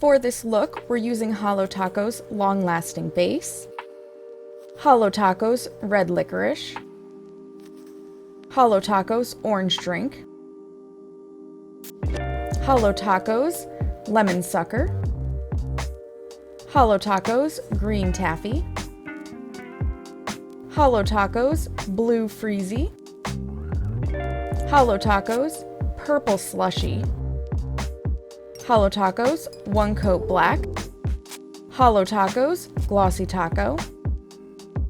For this look, we're using Holo Taco's Long Lasting Base, Holo Taco's Red Licorice, Holo Taco's Orange Drink, Holo Taco's Lemon Sucker, Holo Taco's Green Taffy, Holo Taco's Blue Freezie, Holo Taco's Purple Slushie, Holo Taco's One Coat Black, Holo Taco's Glossy Taco,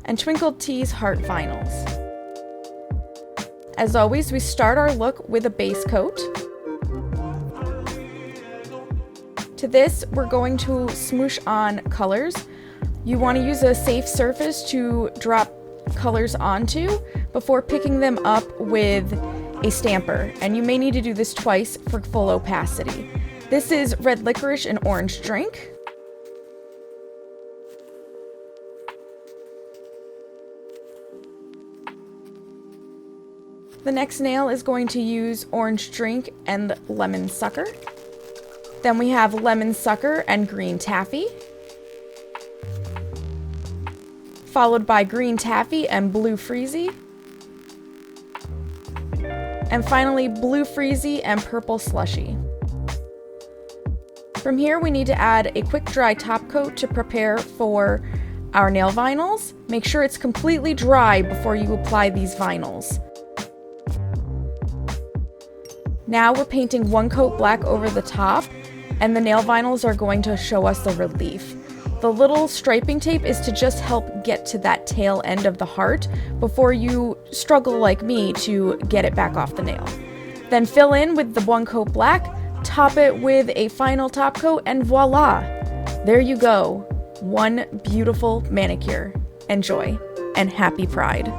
and Twinkled Tea's Heart Finals. As always, we start our look with a base coat. To this, we're going to smoosh on colors. You want to use a safe surface to drop colors onto before picking them up with a stamper, and you may need to do this twice for full opacity. This is Red Licorice and Orange Drink. The next nail is going to use Orange Drink and Lemon Sucker. Then we have Lemon Sucker and Green Taffy, followed by Green Taffy and Blue Freezie, and finally Blue Freezie and Purple Slushie. From here, we need to add a quick dry top coat to prepare for our nail vinyls. Make sure it's completely dry before you apply these vinyls. Now we're painting one coat black over the top, and the nail vinyls are going to show us the relief. The little striping tape is to just help get to that tail end of the heart before you struggle like me to get it back off the nail. Then fill in with the one coat black, top it with a final top coat, and voila! There you go. One beautiful manicure. Enjoy, and happy Pride.